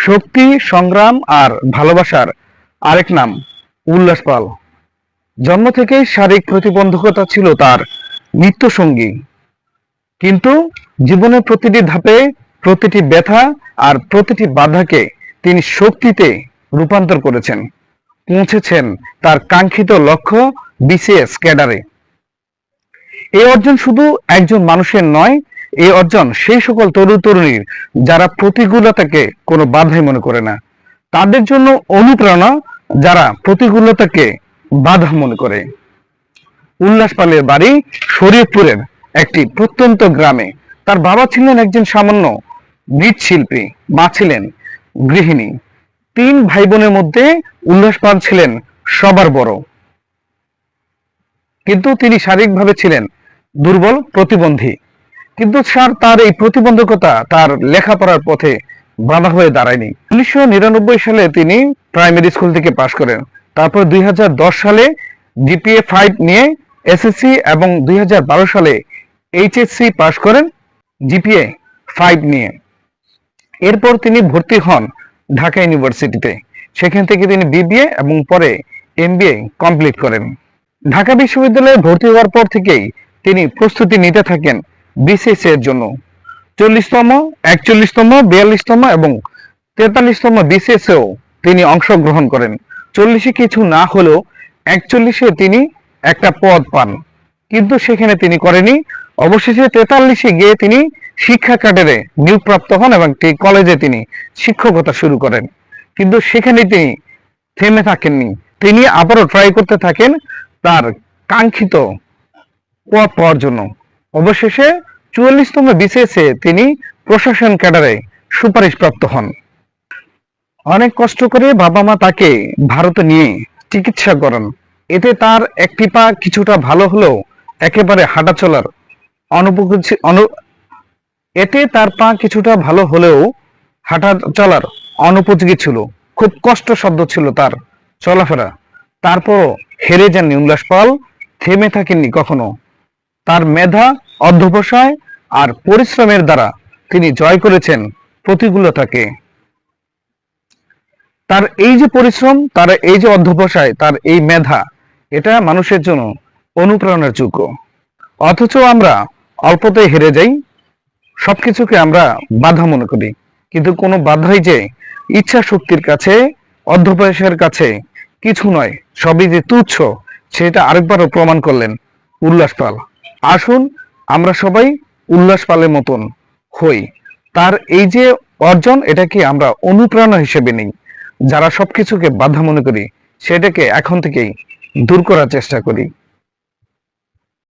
শক্তি, সংগ্রাম আর ভালোবাসার আরেক নাম উল্লাস পাল। জন্ম থেকেই শারীরিক প্রতিবন্ধকতা ছিল তার নিত্যসঙ্গী, কিন্তু জীবনের প্রতিটি ধাপে, প্রতিটি ব্যথা আর প্রতিটি বাধাকে তিনি শক্তিতে রূপান্তর করেছেন, পৌঁছেছেন তার কাঙ্ক্ষিত লক্ষ্য বিসিএস ক্যাডারে। এই অর্জন শুধু একজন মানুষের নয়, এই অর্জন সেই সকল তরুণ তরুণীর যারা প্রতিকূলতাকে কোনো বাধাই মনে করে না, তাদের জন্য অনুপ্রেরণা যারা প্রতিকূলতাকে বাধা মনে করে। উল্লাস পালের বাড়ি শরীয়তপুরের একটি প্রত্যন্ত গ্রামে। তার বাবা ছিলেন একজন সামান্য মৃৎশিল্পী, মা ছিলেন গৃহিণী। 3 ভাই বোনের মধ্যে উল্লাস পাল ছিলেন সবার বড়, কিন্তু তিনি শারীরিকভাবে ছিলেন দুর্বল, প্রতিবন্ধী। কিন্তু তার এই প্রতিবন্ধকতা তার লেখাপড়ার পথে বাধা হয়ে দাঁড়ায়নি। 1999 সালে তিনি প্রাইমারি স্কুল থেকে পাশ করেন। তারপর 2010 সালে জিপিএ 5 নিয়ে এসএসসি এবং 2012 সালে এইচএসসি পাশ করেন জিপিএ 5 নিয়ে। এরপর তিনি ভর্তি হন ঢাকা ইউনিভার্সিটিতে। সেখান থেকে তিনি বিবিএ এবং পরে এমবিএ কমপ্লিট করেন। ঢাকা বিশ্ববিদ্যালয়ে ভর্তি হওয়ার পর থেকেই তিনি প্রস্তুতি নিতে থাকেন বিসিএস এর জন্য। 40তম, 41তম, 42তম এবং 43তম বিসিএস এও তিনি অংশগ্রহণ করেন। 40-এ কিছু না হলেও 41-এ তিনি একটা পদ পান, কিন্তু সেখানে তিনি করেনি। অবশেষে 43-এ গিয়ে তিনি শিক্ষা ক্যাডারে নিয়োগপ্রাপ্ত হন এবং কলেজে তিনি শিক্ষকতা শুরু করেন। কিন্তু সেখানে তিনি থেমে থাকেননি, তিনি আবারও ট্রাই করতে থাকেন তার কাঙ্ক্ষিত পদ পাওয়ার জন্য। অবশেষে 44তম বিসিএসে তিনি প্রশাসন ক্যাডারে সুপারিশপ্রাপ্ত হন। অনেক কষ্ট করে বাবা মা তাকে ভারতে নিয়ে চিকিৎসা করান। এতে তার একটি পা কিছুটা ভালো হলেও একেবারে হাঁটা চলার অনুপযোগী ছিল। খুব কষ্টসাধ্য ছিল তার চলাফেরা। তারপরও হেরে যাননি উল্লাস পাল, থেমে থাকেননি কখনো। তার মেধা, অধ্যবসায় আর পরিশ্রমের দ্বারা তিনি জয় করেছেন প্রতিকূলতাকে। তার এই যে পরিশ্রম, তার এই যে অধ্যবসায়, তার এই মেধা, এটা মানুষের জন্য অনুপ্রেরণার যোগ্য। অথচ আমরা অল্পতেই হেরে যাই, সবকিছুকে আমরা বাধা মনে করি। কিন্তু কোনো বাধাই যে ইচ্ছা শক্তির কাছে, অধ্যবসায়ের কাছে কিছু নয়, সবই যে তুচ্ছ, সেটা আরেকবারও প্রমাণ করলেন উল্লাস পাল। আসুন আমরা সবাই উল্লাস পালের মতন হই। তার এই যে অর্জন, এটাকে আমরা অনুপ্রেরণা হিসেবে নিই। যারা সবকিছুকে বাধা মনে করি, সেটাকে এখন থেকেই দূর করার চেষ্টা করি।